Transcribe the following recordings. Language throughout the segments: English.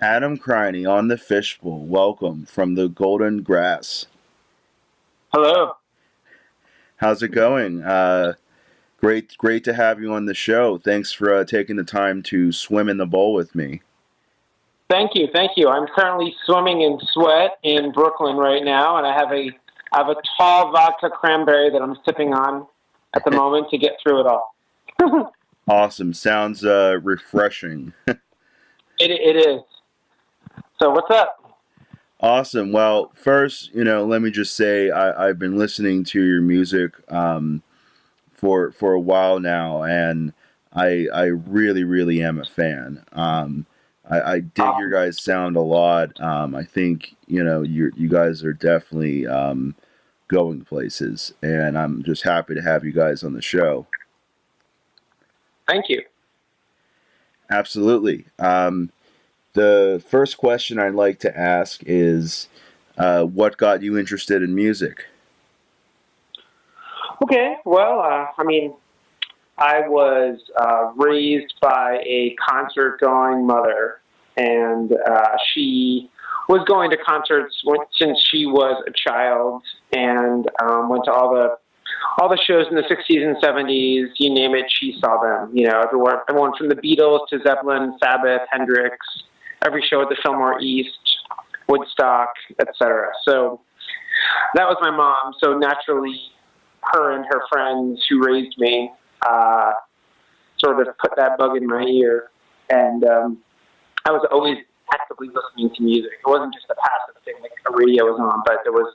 Adam Kriney on the Fishbowl. Welcome from the Golden Grass. Hello. How's it going? Great to have you on the show. Thanks for taking the time to swim in the bowl with me. Thank you. Thank you. I'm currently swimming in sweat in Brooklyn right now, and I have a tall vodka cranberry that I'm sipping on at the moment to get through it all. Awesome. Sounds refreshing. It is. So what's up? Awesome. Well, first, let me just say I've been listening to your music for a while now, and I really am a fan. I dig your Awesome. guys' sound a lot. I think you guys are definitely going places, and I'm just happy to have you guys on the show. Thank you. Absolutely. The first question I'd like to ask is, what got you interested in music? Okay. Well, I was raised by a concert-going mother, and she was going to concerts since she was a child, and went to all the shows in the '60s and '70s. You name it, she saw them. You know, everyone from the Beatles to Zeppelin, Sabbath, Hendrix, every show at the Fillmore East, Woodstock, etc. So that was my mom. So naturally, her and her friends who raised me uh, sort of put that bug in my ear, and I was always actively listening to music. It wasn't just a passive thing like a radio was on, but there was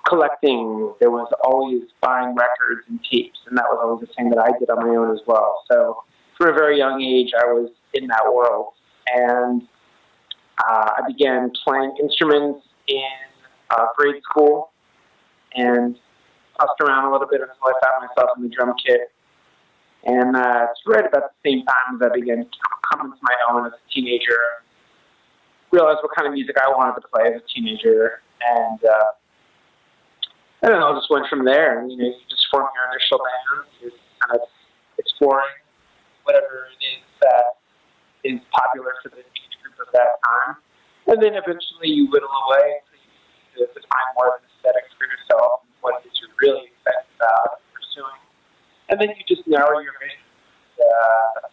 collecting. There was always buying records and tapes, and that was always a thing that I did on my own as well. So from a very young age, I was in that world, and I began playing instruments in grade school and fussed around a little bit until I found myself in the drum kit. And it's right about the same time as I began coming to my own as a teenager, realized what kind of music I wanted to play as a teenager, and I don't know, just went from there. And, you just form your initial band, you're kind of exploring whatever it is that is popular for the age group of that time. And then eventually you whittle away until you begin to find more of an aesthetic for yourself and what it is you're really excited about and pursuing. And then you just narrow your vision.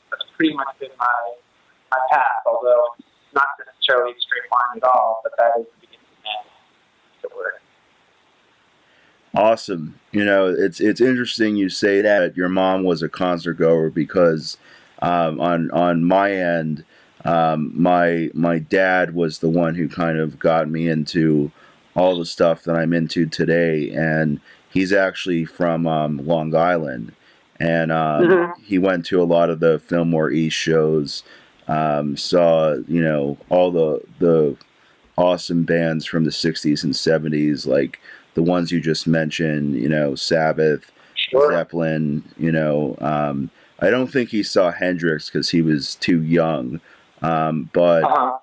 That's pretty much been my path, although it's not necessarily a straight line at all, but that is the beginning and end, as it were. Awesome. It's interesting you say that your mom was a concert goer because on my end, my dad was the one who kind of got me into all the stuff that I'm into today, and he's actually from Long Island, and Mm-hmm. he went to a lot of the Fillmore East shows. Saw all the awesome bands from the '60s and '70s, like the ones you just mentioned. Sabbath, Sure. Zeppelin. I don't think he saw Hendrix because he was too young, but Uh-huh.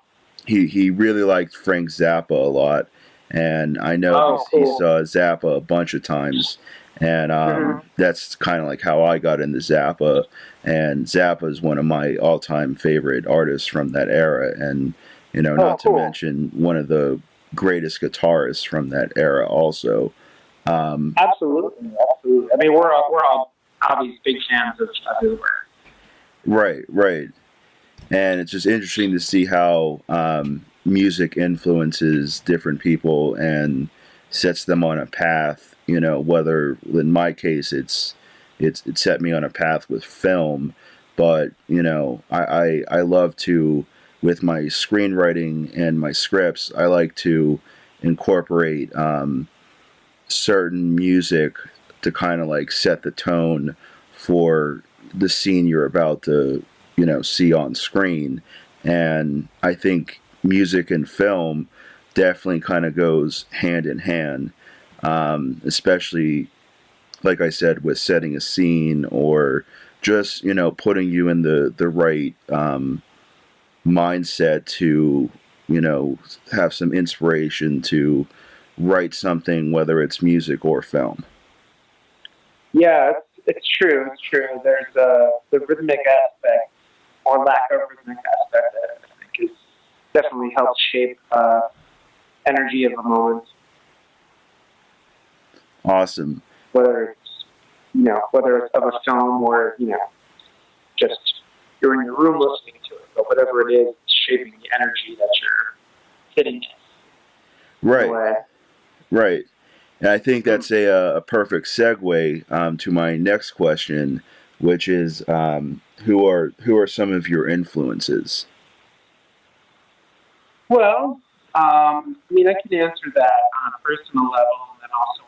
he really liked Frank Zappa a lot, and I know Oh, he cool. saw Zappa a bunch of times, and Mm-hmm. that's kind of like how I got into Zappa, and Zappa is one of my all-time favorite artists from that era, and Oh, not to cool. mention one of the greatest guitarists from that era also. Um, Absolutely. Absolutely. I mean, we're all obviously big fans of his work. right, and it's just interesting to see how music influences different people and sets them on a path. Whether in my case it set me on a path with film, but I love to, with my screenwriting and my scripts, I like to incorporate certain music to kind of like set the tone for the scene you're about to see on screen. And I think music and film definitely kind of goes hand in hand, especially like I said with setting a scene or just putting you in the right mindset to have some inspiration to write something, whether it's music or film. Yeah, it's true. It's true. There's the rhythmic aspect or lack of rhythmic aspect that I think is definitely helps shape energy of a moment. Awesome. Whether it's whether it's of a film or just you're in your room listening to it, but whatever it is, it's shaping the energy that you're hitting it. Right. Right. And I think that's a perfect segue to my next question, which is who are some of your influences? Well, I mean, I can answer that on a personal level, and then also,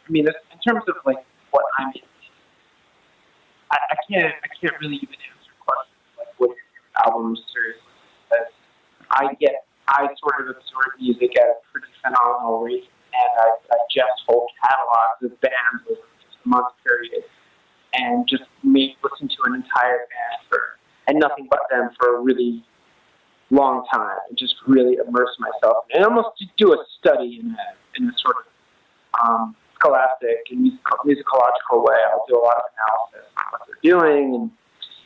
I mean, in terms of like what I'm into, I can't really even answer questions like what are your albums seriously, because I sort of absorb music at a pretty phenomenal rate, and I digest whole catalogs of bands over just a month period, and just listen to an entire band and nothing but them for a really long time, and just really immerse myself and almost do a study in a sort of scholastic and musicological way. I'll do a lot of analysis on what they're doing,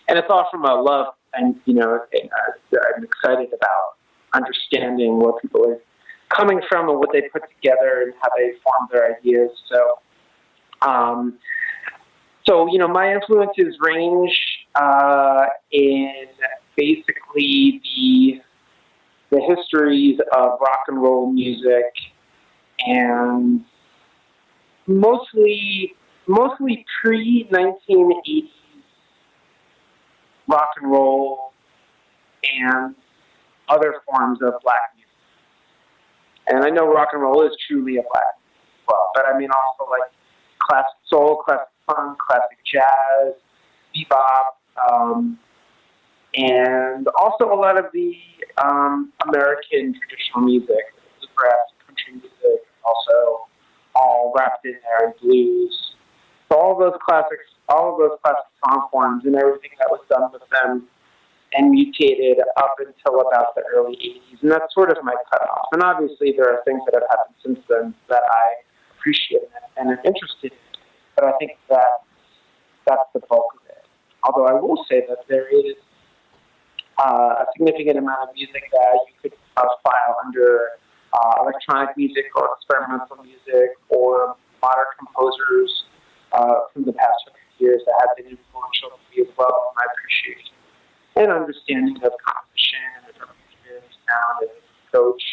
and it's all from a love, and I'm excited about understanding where people are coming from and what they put together and how they form their ideas. So, my influences range in basically the histories of rock and roll music, and mostly pre-1980s rock and roll and other forms of black music. And I know rock and roll is truly a black music as well, but I mean also like classic soul, classic funk, classic jazz, bebop, and also a lot of the American traditional music, bluegrass, country music, also all wrapped in there, and blues. So all of those classic song forms and everything that was done with them and mutated up until about the early 80s. And that's sort of my cutoff. And obviously there are things that have happened since then that I appreciate and am interested in. But I think that's the bulk of it. Although I will say that there is a significant amount of music that you could file under electronic music or experimental music or modern composers from the past 100 years that have been influential to me as well in my appreciation and understanding of composition and interpretation, sound, and coach.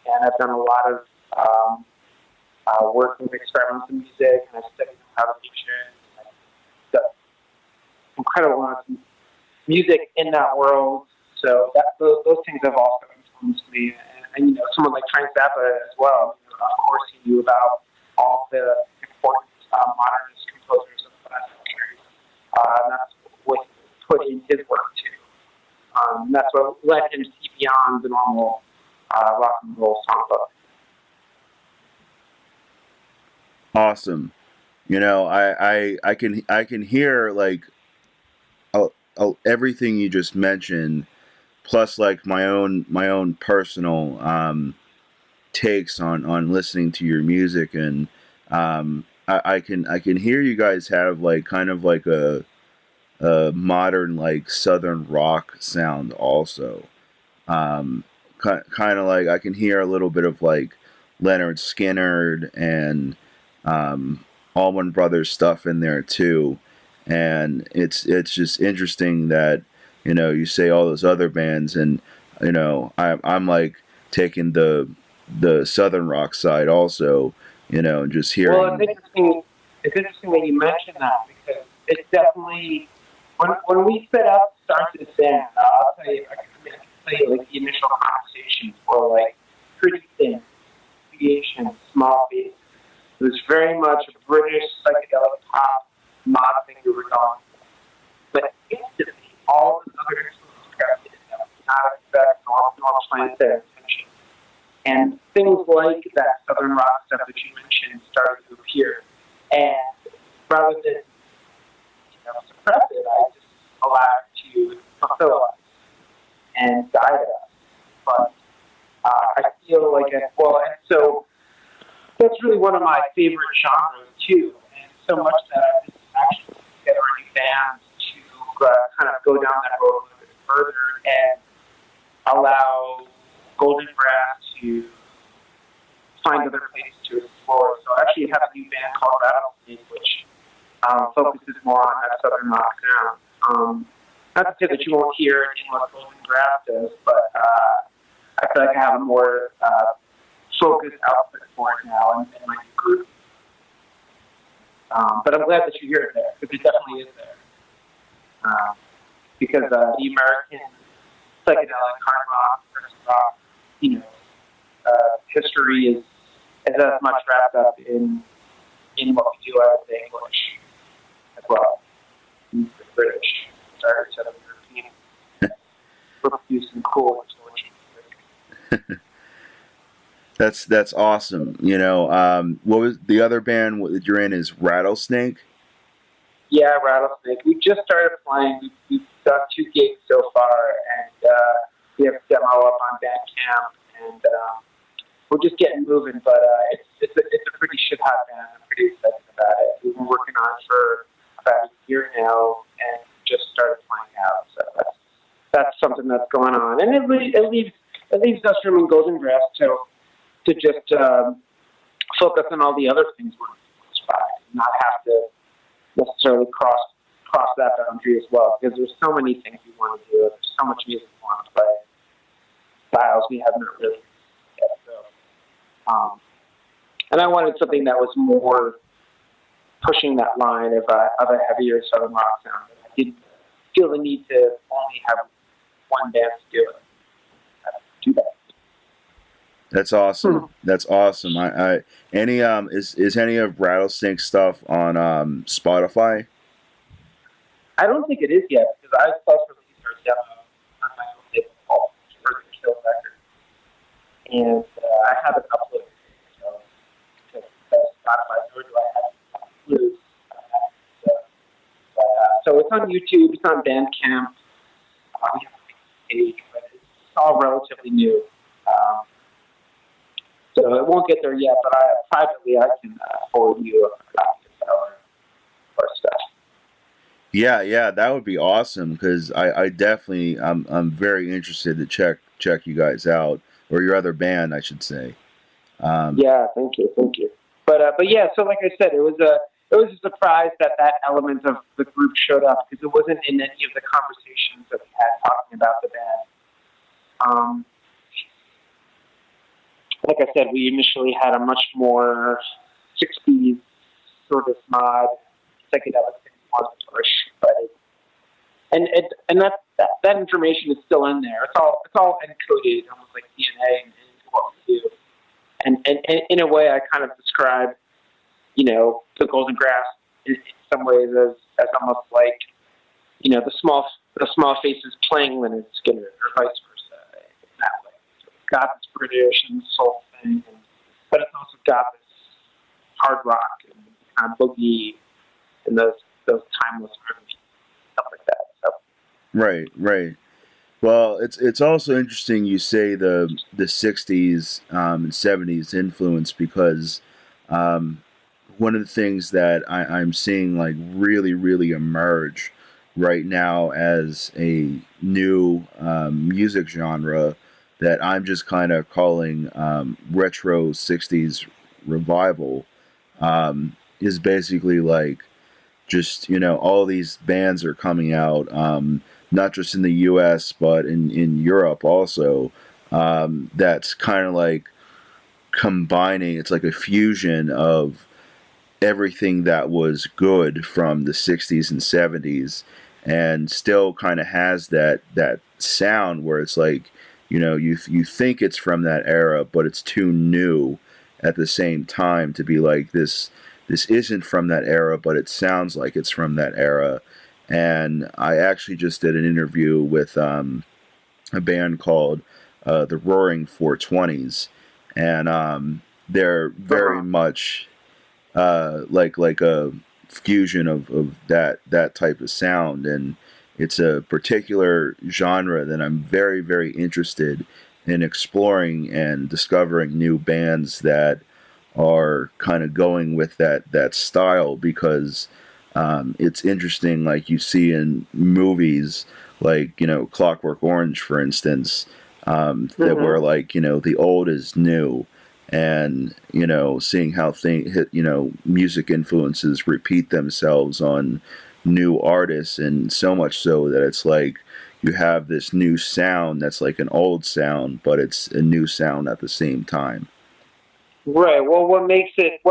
And I've done a lot of work with experimental music, and I've studied improvisation. I've done incredible amounts of music in that world. So those things have also influenced me. And someone like Frank Zappa as well. Of course, he knew about all the important modernist composers of the last century. And that's what he put in his work too. That's what led him to see beyond the normal rock and roll songbook. Awesome. I can hear like everything you just mentioned, plus like my own personal takes on listening to your music, and I can hear you guys have like kind of like a modern like southern rock sound also. Kind of like I can hear a little bit of like Leonard Skinner and Allman Brothers stuff in there too, and it's just interesting that you say all those other bands, and I'm like taking the southern rock side also, and just hearing. Well, it's interesting that you mentioned that, because it's definitely when we set up start this band, I'll tell you, I can tell you like the initial conversations were like pretty thin, creation, small bass. It was very much a British psychedelic pop mod thing we were going for. But instantly, all the other influences crept in. Not expect nor plant their attention. And things like that southern rock stuff that you mentioned started to appear. And rather than suppress it, I just allowed it to fulfill us and guide us. But I feel like and so that's really one of my favorite genres too, and so much that I just actually put together a new band to kind of go down that road a little bit further and allow Golden Grass to find other places to explore. So I actually have a new band called Rattlesnake, which focuses more on that southern rock sound. Not to say that you won't hear in what Golden Grass does, but I feel like I have a more focused output for it now in my new group. But I'm glad that you hear it there, because it definitely is there. Because the American psychedelic hard rock, progressive rock, history is as much wrapped up in what we do as the English as well. The British started to European. We're producing cool intellectual music. That's awesome. What was the other band that you're in? Is Rattlesnake? Yeah, Rattlesnake. We just started playing. We've done 2 gigs so far, and we have a demo up on Bandcamp, and we're just getting moving. But it's a pretty shit hot band. I'm pretty excited about it. We've been working on it for about a year now, and just started playing out. So that's something that's going on, and it leaves us room in Golden Grass to just focus on all the other things we're inspired, not have to necessarily cross that boundary as well, because there's so many things we want to do. There's so much music we want to play, styles we haven't really yet. So, and I wanted something that was more pushing that line of a heavier southern rock sound. I didn't feel the need to only have one band to do it. Do that. That's awesome. That's awesome. Is any of Rattlesnake stuff on Spotify? I don't think it is yet, because I self-released our demo on my own label called Further Kill Records, and I haven't uploaded it to Spotify, nor do I have blues. So it's on YouTube, it's on Bandcamp. We have a page, but it's all relatively new. So it won't get there yet, but privately I can forward you a copy of our stuff. Yeah, that would be awesome, because I definitely I'm very interested to check you guys out, or your other band, I should say. Yeah, thank you. But yeah, so like I said, it was a surprise that element of the group showed up, because it wasn't in any of the conversations that we had talking about the band. Like I said, we initially had a much more 60s sort of mod psychedelic push, but and that information is still in there. It's all encoded, almost like DNA, into what we do. And in a way, I kind of describe, the Golden Grass in some ways as almost like, the small faces playing Lynyrd Skynyrd, or vice versa, in that way. So it's got this British and soul thing, but it's also got this hard rock and kind of boogie and those timeless rhythms, stuff like that. So. Right. Well, it's also interesting you say the 60s and 70s influence, because one of the things that I'm seeing like really emerge right now as a new music genre that I'm just kind of calling retro 60s revival, is basically like just, all these bands are coming out, not just in the US, but in Europe also, that's kind of like combining, it's like a fusion of everything that was good from the 60s and 70s, and still kind of has that sound where it's like, you think it's from that era, but it's too new at the same time to be like, this isn't from that era, but it sounds like it's from that era. And I actually just did an interview with a band called the Roaring 420s, and they're very much like a fusion of that type of sound, and it's a particular genre that I'm very interested in exploring and discovering new bands that are kind of going with that style, because it's interesting, like you see in movies like Clockwork Orange, for instance. that were Mm-hmm. like, the old is new, and seeing how music influences repeat themselves on new artists, and so much so that it's like you have this new sound that's like an old sound, but it's a new sound at the same time. Right. Well, what makes it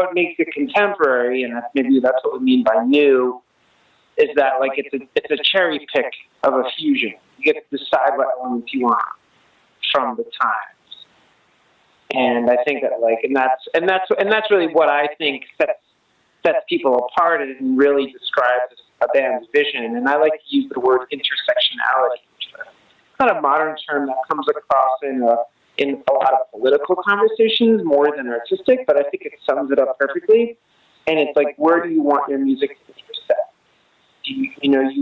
contemporary, and maybe that's what we mean by new, is that like it's a cherry pick of a fusion. You get to decide what elements you want from the times, and I think that like and that's really what I think sets people apart and really describes a band's vision. And I like to use the word intersectionality, which is kind of modern term that comes across in a lot of political conversations more than artistic, but I think it sums it up perfectly. And it's like, where do you want your music to intersect? You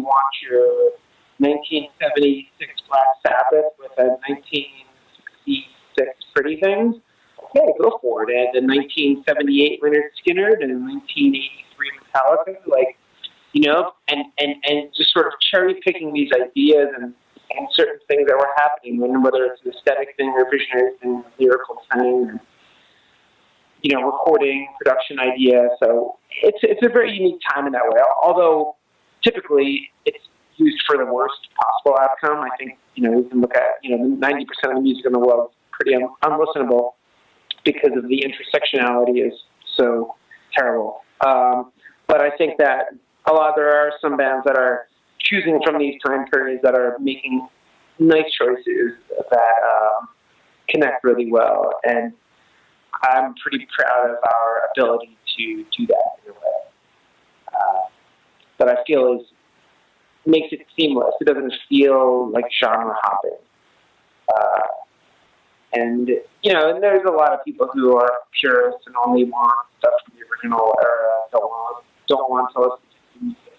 want your 1976 Black Sabbath with a 1966 Pretty Things? Okay, go for it. And the 1978 Leonard Skinner and the 1983 Metallica, and just sort of cherry picking these ideas and certain things that were happening, and whether it's an aesthetic thing or visionary thing, lyrical thing, or, recording, production idea. So it's a very unique time in that way. Although typically it's used for the worst possible outcome. I think we can look at 90% of the music in the world is pretty unlistenable because of the intersectionality is so terrible. But I think that there are some bands that are choosing from these time periods that are making nice choices that connect really well, and I'm pretty proud of our ability to do that in a way that I feel makes it seamless. It doesn't feel like genre hopping. And there's a lot of people who are purists and only want stuff from the original era. Don't want to listen to music.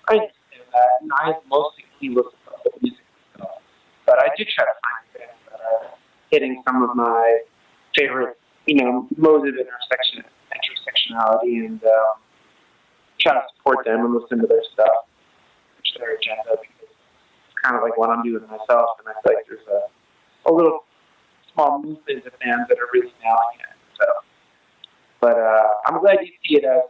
I understand that, and I mostly listen to music myself. But I do try to find bands that are hitting some of my favorite, modes of intersectionality, and try to support them and listen to their stuff, push their agenda, because it's kind of like what I'm doing myself, and I feel like there's a little small movement of bands that are really nailing it. So, but I'm glad you see it as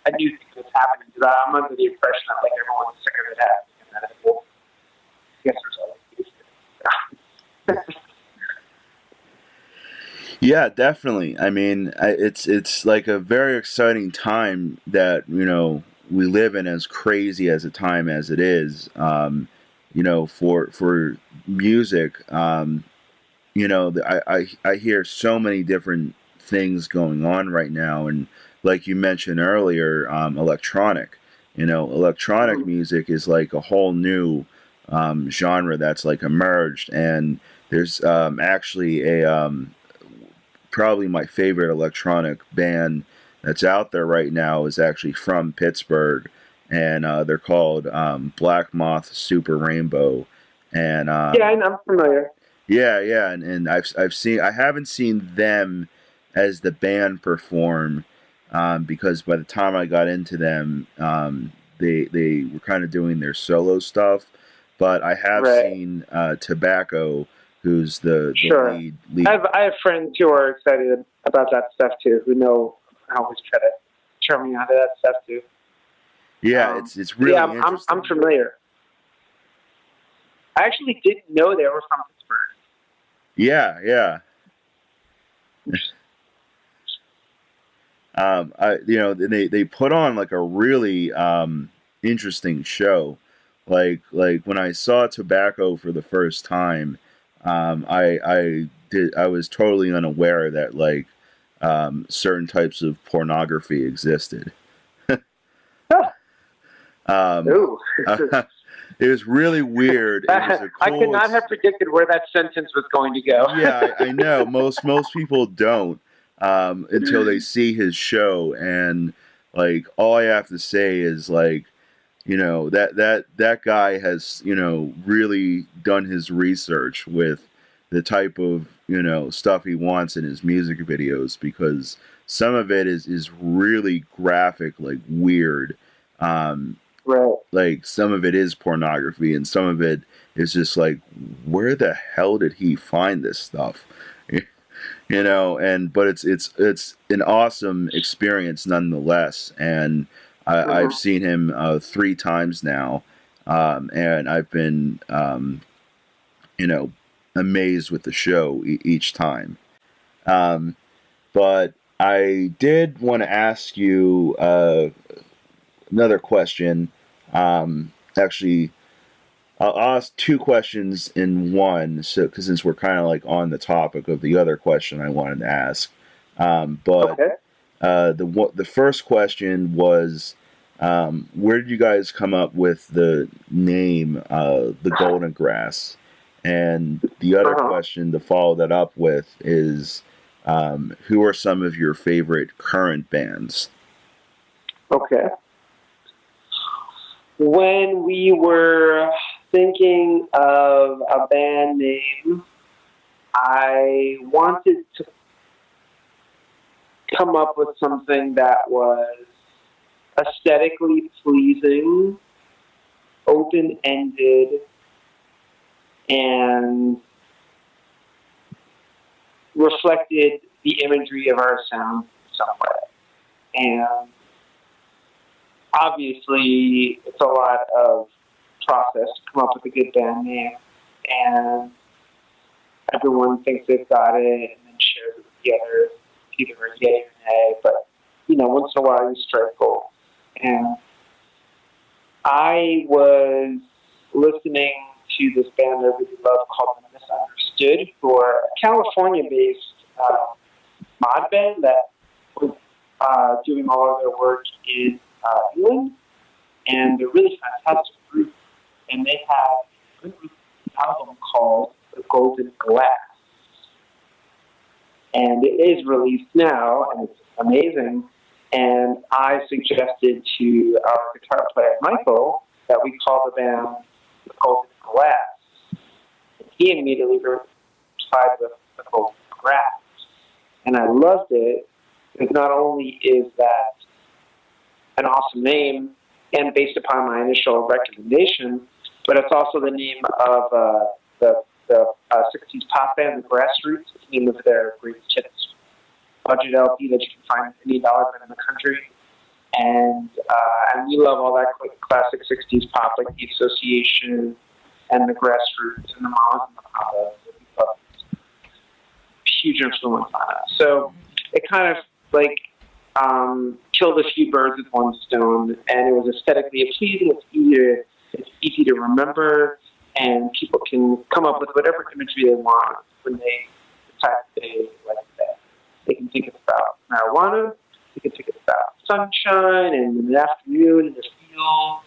a new thing that's happening, because I'm under the impression that like everyone's sick of it happening, and that it will. I guess there's always Yeah, definitely. I mean, it's like a very exciting time that we live in, as crazy as a time as it is. For music. I hear so many different things going on right now, and like you mentioned earlier, electronic. Electronic music is like a whole new genre that's like emerged, and there's actually a probably my favorite electronic band that's out there right now is actually from Pittsburgh, and they're called Black Moth Super Rainbow, and yeah, I'm familiar. yeah, and I haven't seen them as the band perform, because by the time I got into them, they were kind of doing their solo stuff, but I have Right. seen Tobacco, who's the Sure. lead. I have friends who are excited about that stuff too, who know how always try to turn me onto that stuff too. Yeah, it's really interesting. I'm familiar. I actually didn't know they were from Pittsburgh. Yeah. They put on like a really interesting show. Like when I saw Tobacco for the first time, I was totally unaware that like certain types of pornography existed. Ooh. It was really weird. It was a I cool could not have predicted where that sentence was going to go. Yeah, I know. Most people don't until they see his show, and like all I have to say is like, that guy has really done his research with the type of stuff he wants in his music videos, because some of it is really graphic, like weird. Right. Like some of it is pornography, and some of it is just like, where the hell did he find this stuff? And but it's an awesome experience nonetheless. And I've Mhm. seen him 3 times now, and I've been you know amazed with the show each time. Um, but I did want to ask you another question. Actually, I'll ask 2 questions in one, so because since we're kind of like on the topic of the other question I wanted to ask, but Okay. the first question was, where did you guys come up with the name the Golden Grass? And the other Uh-huh. question to follow that up with is, who are some of your favorite current bands? Okay. When we were thinking of a band name, I wanted to come up with something that was aesthetically pleasing, open ended, and reflected the imagery of our sound in some way. And obviously, it's a lot of process to come up with a good band name, and everyone thinks they've got it and then shares it with the others, either a yay or nay. But once in a while you strike gold. And I was listening to this band I really love called The Misunderstood, who are a California-based mod band that was doing all of their work in England, and they're really fantastic group. And they have an album called The Golden Glass, and it is released now, and it's amazing. And I suggested to our guitar player Michael that we call the band The Golden Glass. And he immediately replied with The Golden Grass, and I loved it because not only is that an awesome name and based upon my initial recommendation, but it's also the name of the 60s pop band, the Grassroots. It's the name of their greatest hits budget LP that you can find at any dollar bin in the country. And we love all that classic 60s pop, like The Association and the Grassroots and the Mamas and the Papas. We love huge influence on us. So it kind of like killed a few birds with one stone, and it was aesthetically pleasing. It's easy to remember, and people can come up with whatever imagery they want when they decide they like that. They can think it's about marijuana. They can think it's about sunshine and in the afternoon in the field.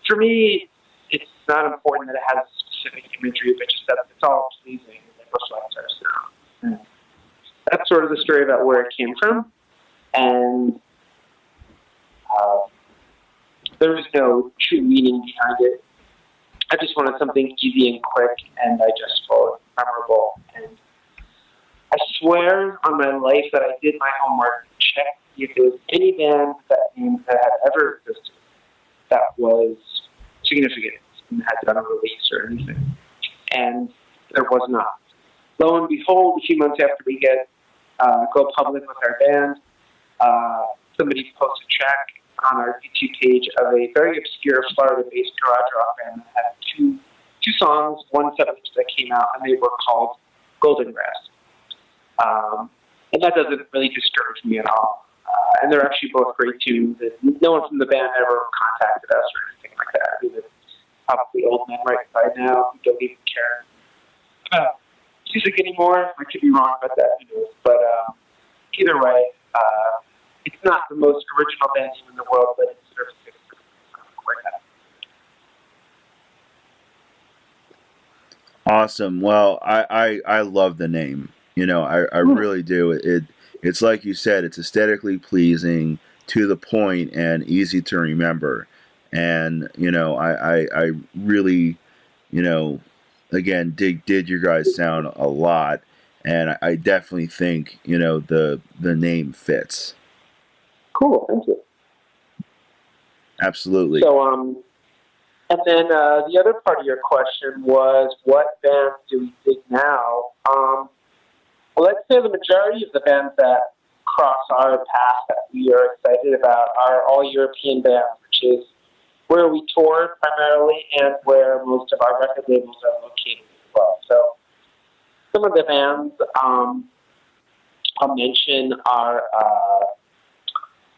For me, it's not important that it has specific imagery, but just that it's all pleasing and it reflects our sound. That's sort of the story about where it came from. And there was no true meaning behind it. I just wanted something easy and quick and digestible and memorable. And I swear on my life that I did my homework and checked if there was any band that had ever existed that was significant and had done a release or anything. And there was not. Lo and behold, a few months after we go public with our band, somebody posted a track on our YouTube page of a very obscure Florida-based garage rock band that had two songs, one set that came out, and they were called Golden Grass. And that doesn't really discourage me at all. And they're actually both great tunes. And no one from the band ever contacted us or anything like that. I mean, they're probably old men right by now who don't even care about music anymore. I could be wrong about that, but either way, it's not the most original band name in the world, but it's sort of Awesome. Well, I love the name. I really do. It's like you said, it's aesthetically pleasing, to the point, and easy to remember. And I really, you know, again, did your guys' sound a lot, and I definitely think the name fits. cool. Thank you. Absolutely. So, And then the other part of your question was, what bands do we dig now? Well, let's say the majority of the bands that cross our path that we are excited about are all European bands, which is where we tour primarily and where most of our record labels are located as well. So some of the bands I'll mention are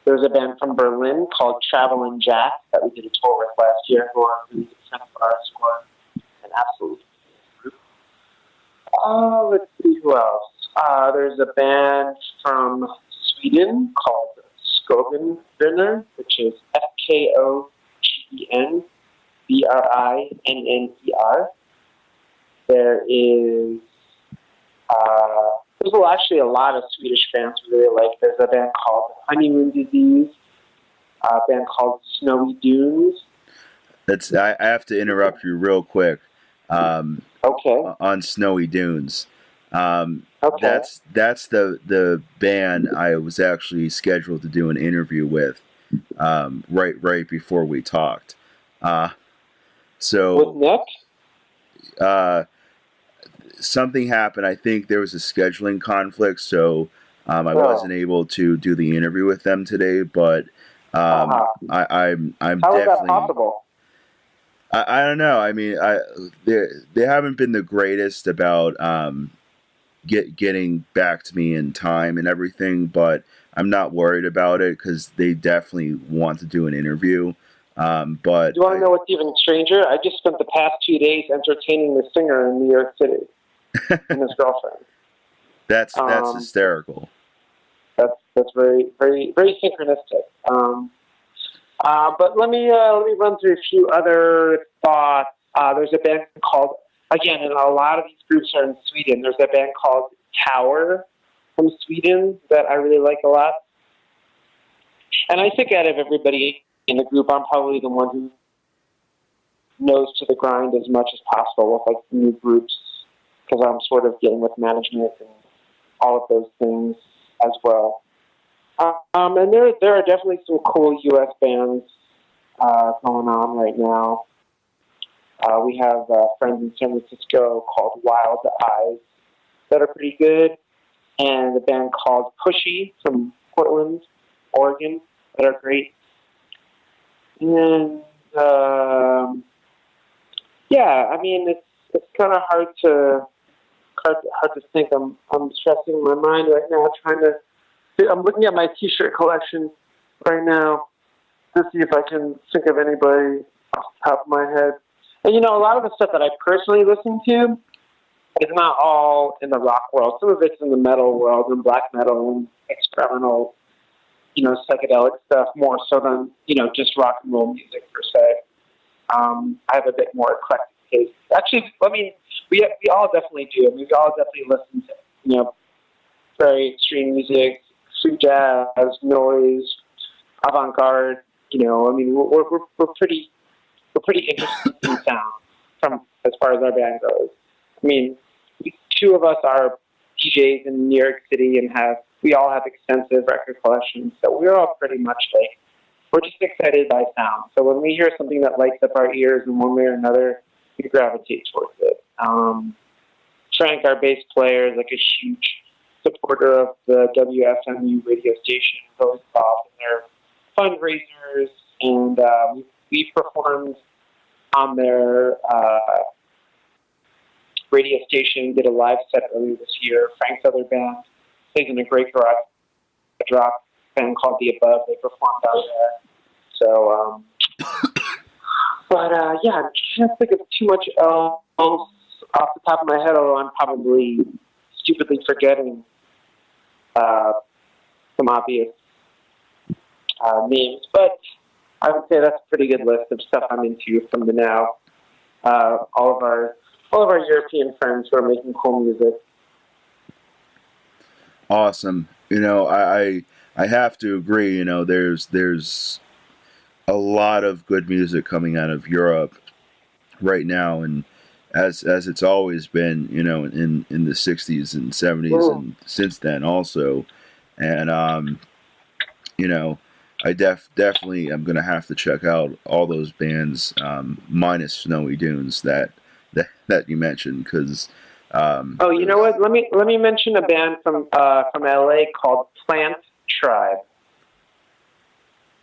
there's a band from Berlin called Traveling Jack that we did a tour with last year, who are a really good friend of ours, who are an absolute group. Let's see who else. There's a band from Sweden called Skogenbrenner, which is Skogenbrinner. There is there's actually a lot of Swedish bands we really like. There's a band called Honeymoon Disease, a band called Snowy Dunes. I have to interrupt you real quick. Okay. On Snowy Dunes. Okay. That's the band I was actually scheduled to do an interview with right before we talked. So with Nick? Something happened. I think there was a scheduling conflict, so I wasn't able to do the interview with them today. But I'm How definitely. is that possible? I don't know. I mean, they haven't been the greatest about getting back to me in time and everything, but I'm not worried about it because they definitely want to do an interview. But do you want to know what's even stranger? I just spent the past 2 days entertaining the singer in New York City and his girlfriend. That's hysterical. That's very very very synchronistic. But let me run through a few other thoughts. There's a band called, again, and a lot of these groups are in Sweden. There's a band called Tower from Sweden that I really like a lot. And I think out of everybody in the group, I'm probably the one who knows to the grind as much as possible with like new groups, because I'm sort of getting with management and all of those things as well. And there are definitely some cool U.S. bands going on right now. We have friends in San Francisco called Wild Eyes that are pretty good, and a band called Pushy from Portland, Oregon, that are great. And yeah, I mean it's kind of hard to think. I'm stressing my mind right now, I'm looking at my T-shirt collection right now to see if I can think of anybody off the top of my head. And, a lot of the stuff that I personally listen to is not all in the rock world. Some of it's in the metal world and black metal and experimental, psychedelic stuff more so than, just rock and roll music per se. I have a bit more eclectic taste. Actually, I mean, we all definitely do. I mean, we all definitely listen to, very extreme music, free jazz, noise, avant-garde. I mean, we're pretty interested in sound from as far as our band goes. I mean, two of us are DJs in New York City and we all have extensive record collections, so we're all pretty much we're just excited by sound. So when we hear something that lights up our ears in one way or another, we gravitate towards it. Frank, our bass player, is like a huge supporter of the WFMU radio station, always involved in their fundraisers, and we performed on their radio station, did a live set earlier this year. Frank's other band plays in a great garage rock band called The Above. They performed out there. So, yeah, I can't think of too much else off the top of my head, although I'm probably stupidly forgetting some obvious names. But I would say that's a pretty good list of stuff I'm into from the now. All of our European friends who are making cool music. Awesome. I have to agree. There's a lot of good music coming out of Europe right now, and as it's always been, in the 60s and 70s and since then also. And I definitely am gonna have to check out all those bands, minus Snowy Dunes that you mentioned, because Oh, you know what? Let me mention a band from LA called Plant Tribe.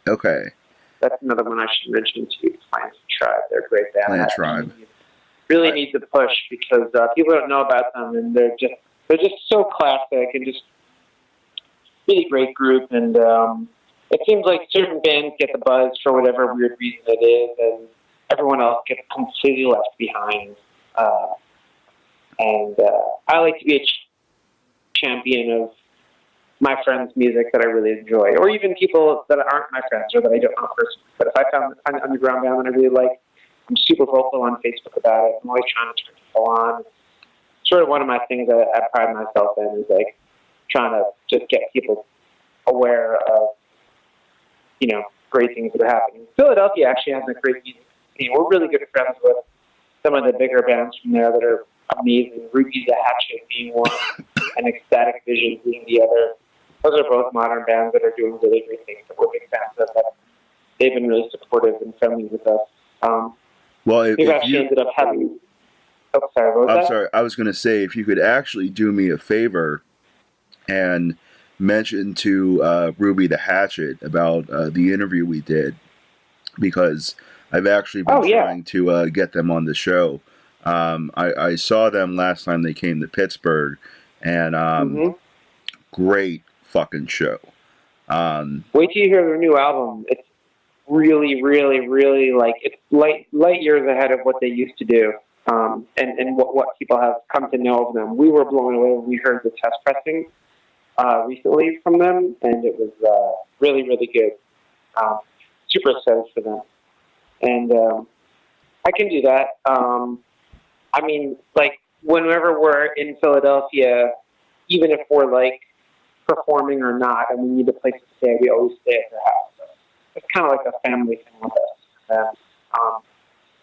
okay, That's another one I should mention too. Plant Tribe. They're a great band. Plant Tribe. Really need to push because people don't know about them, and they're just so classic and just really great group. And it seems like certain bands get the buzz for whatever weird reason it is, and everyone else gets completely left behind. And I like to be a champion of my friends' music that I really enjoy, or even people that aren't my friends or that I don't know personally. But if I found an underground band that I really like, I'm super vocal on Facebook about it. I'm always trying to turn people on. Sort of one of my things that I pride myself in is like trying to just get people aware of, great things that are happening. Philadelphia actually has a great music scene. We're really good friends with some of the bigger bands from there that are amazing. Ruby the Hatchet being one, and Ecstatic Vision being the other. Those are both modern bands that are doing really great things that we're big fans of. That they've been really supportive and friendly with us. Well, we've actually ended up having. Oh, sorry. What was that? Sorry. I was going to say, if you could actually do me a favor and mention to Ruby the Hatchet about the interview we did, because I've actually been trying to get them on the show. I saw them last time they came to Pittsburgh, and great fucking show. Wait till you hear their new album. It's really, really, really it's light years ahead of what they used to do, and what people have come to know of them. We were blown away when we heard the test pressing recently from them, and it was really, really good. Super excited for them, and I can do that. I mean, whenever we're in Philadelphia, even if we're performing or not, and we need a place to stay, we always stay at their house. So it's kind of like a family thing with us.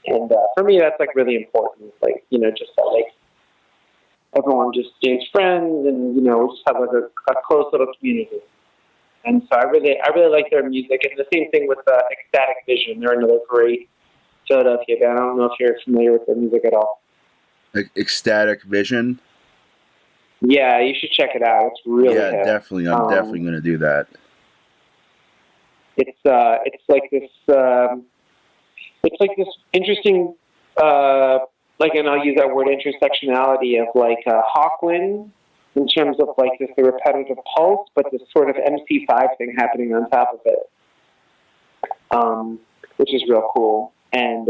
And for me, that's really important. Just that everyone just stays friends, and we just have a close little community. And so I really like their music. And the same thing with Ecstatic Vision. They're another great Philadelphia band. I don't know if you're familiar with their music at all. Ecstatic Vision. Yeah, you should check it out. It's really hip. Definitely. I'm definitely going to do that. It's like this. It's like this interesting, and I'll use that word intersectionality of Hawkwind in terms of the repetitive pulse, but this sort of MC5 thing happening on top of it, which is real cool. And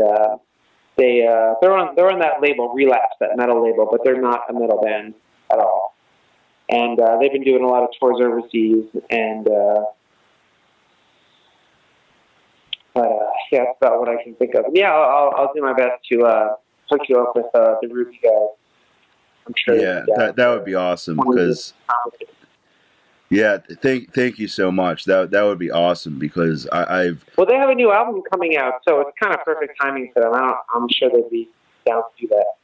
they're on that label, Relapse, that metal label, but they're not a metal band at all. And they've been doing a lot of tours overseas, and that's about what I can think of. Yeah, I'll do my best to hook you up with the Ruby guys. I'm sure. Yeah, that would be awesome, because thank you so much. That would be awesome, because well, they have a new album coming out, so it's kind of perfect timing for them. I'm sure they'd be down to do that.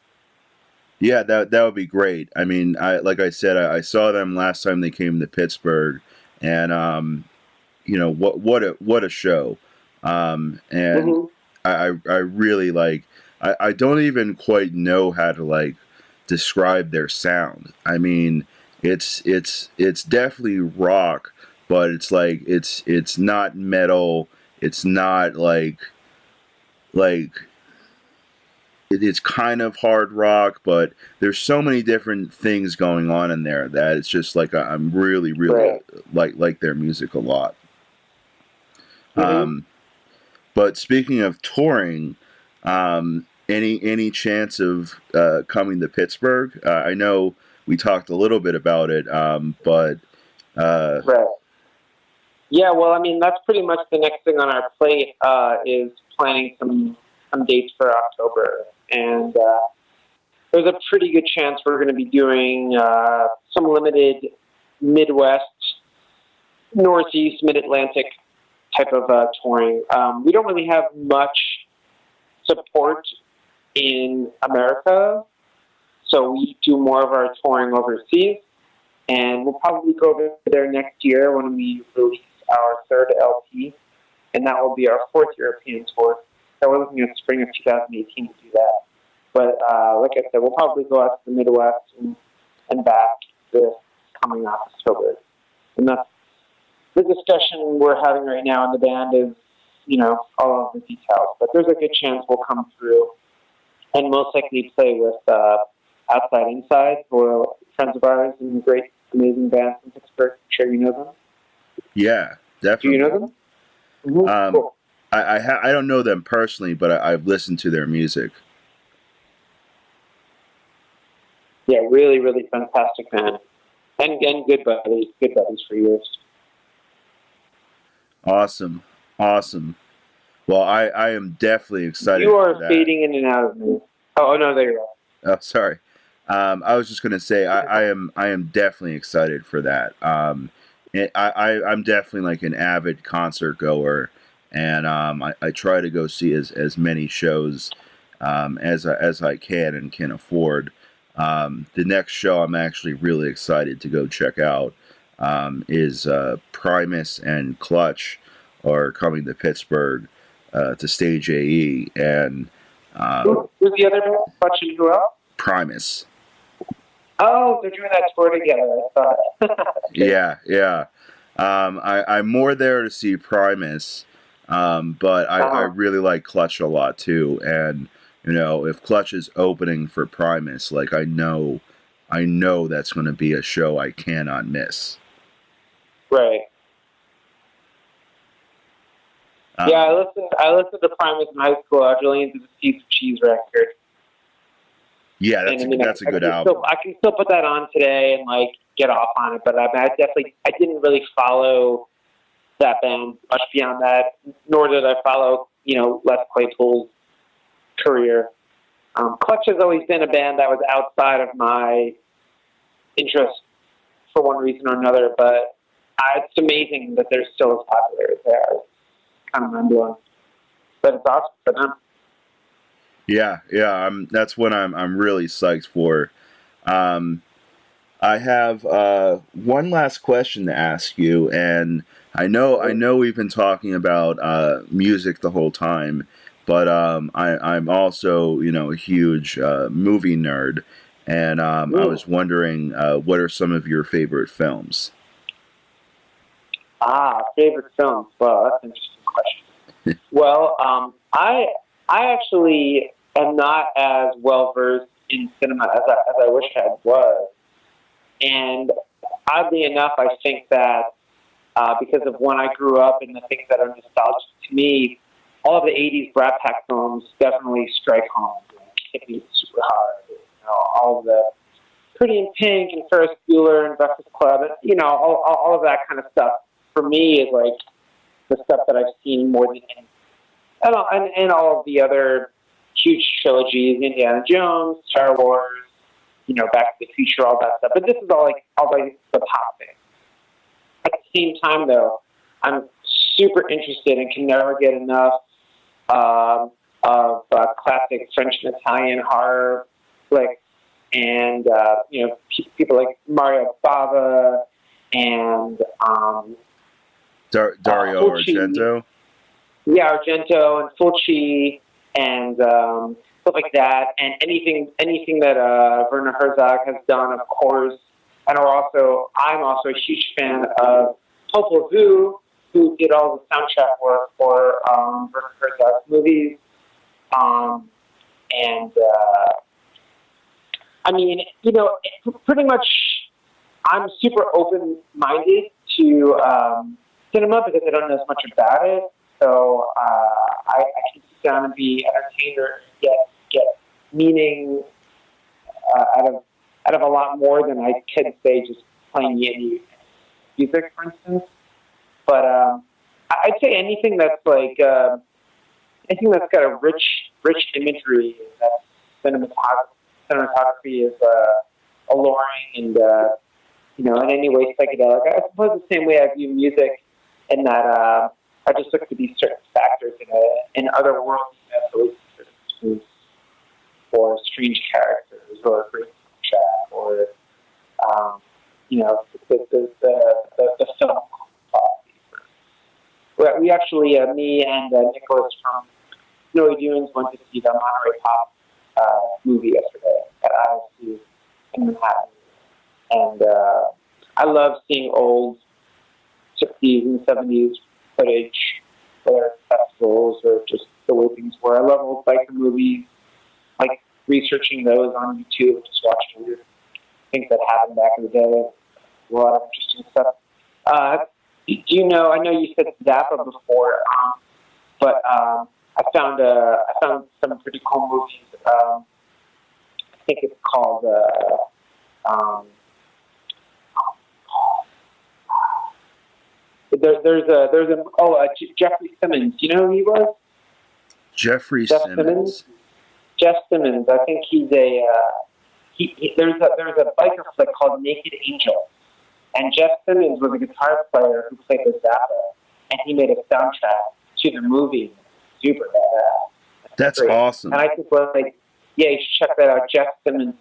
Yeah, that would be great. I mean, like I said, I saw them last time they came to Pittsburgh, and what a show. And I really I don't even quite know how to describe their sound. I mean, it's definitely rock, but it's not metal. It's not it's kind of hard rock, but there's so many different things going on in there that it's just I'm really like their music a lot. But speaking of touring, any chance of coming to Pittsburgh? I know we talked a little bit about it, but right. Yeah, well, I mean, that's pretty much the next thing on our plate is planning some dates for October, and there's a pretty good chance we're going to be doing some limited Midwest, Northeast, Mid-Atlantic type of touring. We don't really have much support in America, so we do more of our touring overseas, and we'll probably go over there next year when we release our third LP, and that will be our fourth European tour. So we're looking at spring of 2018 to do that. But like I said, we'll probably go out to the Midwest and back this coming October. And that's the discussion we're having right now in the band is, all of the details. But there's a good chance we'll come through and most likely play with Outside Inside, who are friends of ours and great, amazing bands in Pittsburgh. I'm sure you know them. Yeah, definitely. Do you know them? Mm-hmm. Cool. I don't know them personally, but I've listened to their music. Yeah, really, really fantastic band. And good buddies for years. Awesome. Well, I am definitely excited. You are fading in and out of me. Oh no, there you are. Oh, sorry. I was just going to say I am definitely excited for that. I'm definitely like an avid concert goer, and I try to go see as many shows as I can and can afford. The next show I'm actually really excited to go check out is Primus and Clutch are coming to Pittsburgh to stage AE, and who's the other band? Clutch and who else? Primus. Oh, they're doing that tour together. I saw that. Yeah. I'm more there to see Primus, but I really like Clutch a lot too. And if Clutch is opening for Primus, like I know that's going to be a show I cannot miss. Right. Yeah, I listened to Primus in high school. I was really into the Piece of Cheese record. Yeah, that's a good album. I can still put that on today and like get off on it, but I didn't really follow that band much beyond that, nor did I follow Les Claypool's career. Clutch has always been a band that was outside of my interest for one reason or another, but it's amazing that they're still as popular as they are. It's kind of mind-blowing, but it's awesome for them. Yeah. That's what I'm really psyched for. I have one last question to ask you, and I know we've been talking about music the whole time, but I'm also a huge movie nerd, and I was wondering what are some of your favorite films? Favorite films. Well, that's an interesting question. Well, I actually am not as well versed in cinema as I wish I was, and oddly enough, I think that because of when I grew up and the things that are nostalgic to me, all of the '80s Brat Pack films definitely strike home. Hit me super hard. All of the Pretty in Pink and Ferris Bueller and Breakfast Club, and all of that kind of stuff. For me, is like the stuff that I've seen more than any. And all of the other huge trilogies, Indiana Jones, Star Wars, Back to the Future, all that stuff. But this is all like the pop thing. At the same time, though, I'm super interested and can never get enough of classic French and Italian horror flicks, and people like Mario Bava and Dario Argento. Yeah, Argento and Fulci and stuff like that, and anything that Werner Herzog has done, of course. And I'm also a huge fan of Popol Vuh, who did all the soundtrack work for Werner Herzog's movies. Pretty much, I'm super open-minded to cinema because I don't know as much about it. So I can sit down and be entertained or get meaning out of a lot more than I could say just playing music, for instance. But I'd say anything that's like anything that's got a rich imagery, that cinematography is alluring and in any way psychedelic. I suppose the same way I view music, in that I just look to these certain factors in other worlds or strange characters or a great soundtrack or the film quality. we actually, me and Nicholas from Snowy Dunes went to see the Monterey Pop movie yesterday at ISU in Manhattan. And I love seeing old 60s and 70s footage, whether it's festivals or just the way things were. I love old biker movies, like researching those on YouTube, just watching weird things that happened back in the day. A lot of interesting stuff. Do you know? I know you said Zappa before, but I found some pretty cool movies. I think it's called. Jeffrey Simmons. Do you know who he was? Jeff Simmons. Jeff Simmons. I think he's a. There's a biker flick called Naked Angel, and Jeff Simmons was a guitar player who played with Zappa, and he made a soundtrack to the movie. Super badass. That's great. Awesome. And I think you should check that out. Jeff Simmons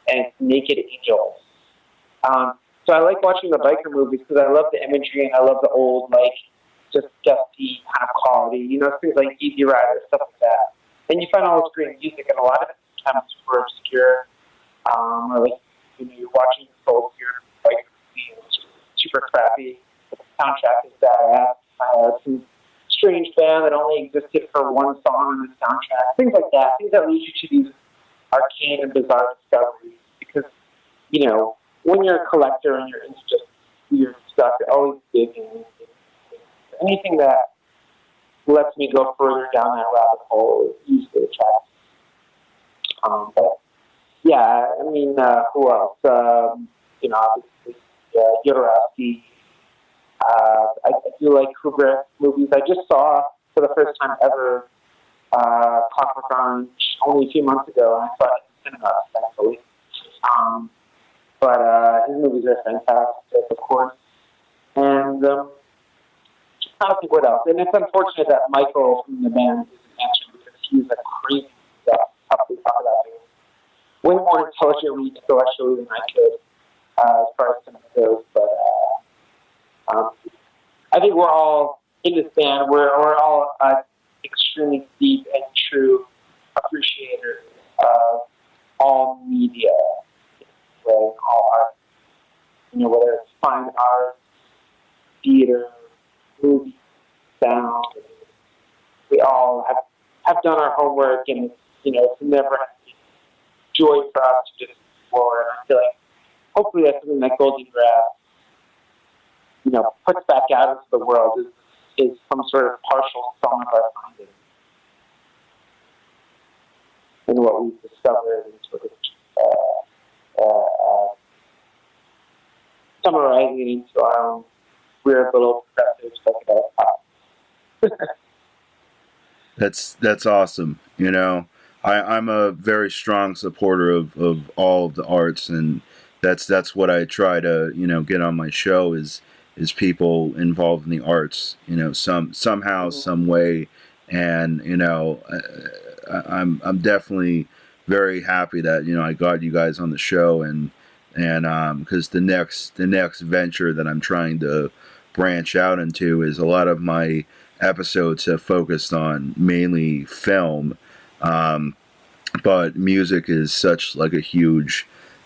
and Naked Angels. So I like watching the biker movies because I love the imagery and I love the old, just dusty kind of quality. You know, things like Easy Rider, stuff like that. And you find all this great music, and a lot of it sometimes super obscure. Or you're watching this old weird biker movie and it's super crappy. But the soundtrack is badass. Some strange band that only existed for one song on the soundtrack. Things like that. Things that lead you to these arcane and bizarre discoveries. Because, you know, when you're a collector and you're into just weird stuff, you're always digging. Anything that lets me go further down that rabbit hole is usually attractive. But yeah, I mean, who else? Obviously, Jodorowsky. I do like Kubrick movies. I just saw for the first time ever Clockwork Orange only a few months ago, and I saw it in the cinema, thankfully. But his movies are fantastic, of course. And I don't think what else. And it's unfortunate that Michael from the band isn't mentioned because he's a crazy stuff. Tough to talk about him. Way more intelligently, intellectually than I could as far as cinema goes. But I think we're all in this band. We're all extremely deep and true appreciators of all media. All art, whether it's fine art, theater, movie, sound. We all have done our homework, and it's never joy for us to just explore. And I feel like hopefully that's something that Golden Grass, puts back out into the world is some sort of partial sum of our findings and what we've discovered and sort of. Summarizing it into our own weird little progressive psychedelic pop. That's awesome. I'm a very strong supporter of all of the arts, and that's what I try to get on my show is people involved in the arts. Somehow, some way, and I'm definitely very happy that I got you guys on the show and because the next venture that I'm trying to branch out into is a lot of my episodes have focused on mainly film, but music is such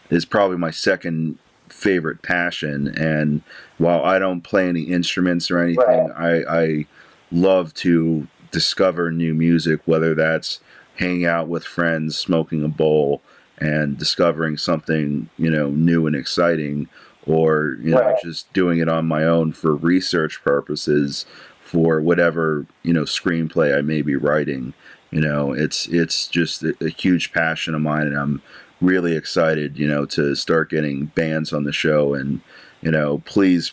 is probably my second favorite passion. And while I don't play any instruments or anything, right. I love to discover new music, whether that's hanging out with friends, smoking a bowl, and discovering something, new and exciting, or, right. just doing it on my own for research purposes for whatever, screenplay I may be writing. It's just a huge passion of mine, and I'm really excited, to start getting bands on the show and, please,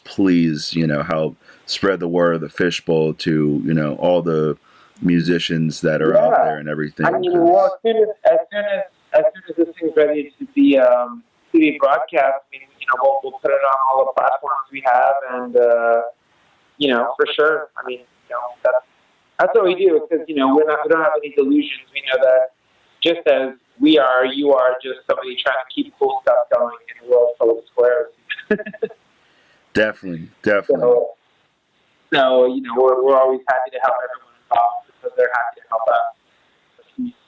help spread the word of the Fishbowl to, all the musicians that are out there and everything. I mean, as soon as this thing's ready to be broadcast, we'll put it on all the platforms we have, and for sure. I mean, that's what we do because we don't have any delusions. We know that just as we are, you are just somebody trying to keep cool stuff going in a world full of squares. Definitely. So, we're always happy to help everyone involved because they're happy to help us.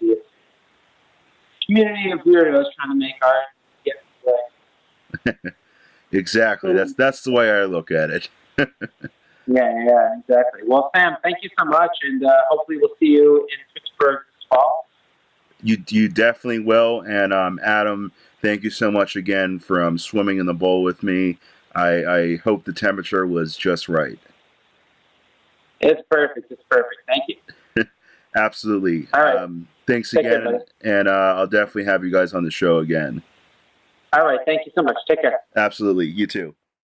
A community of weirdos trying to make art and get play. Exactly. That's the way I look at it. Yeah, exactly. Well, Sam, thank you so much, and hopefully we'll see you in Pittsburgh this fall. You definitely will. And Adam, thank you so much again for swimming in the bowl with me. I hope the temperature was just right. It's perfect. Thank you. Absolutely. All right. Thanks Take again, care, and I'll definitely have you guys on the show again. All right. Thank you so much. Take care. Absolutely. You too.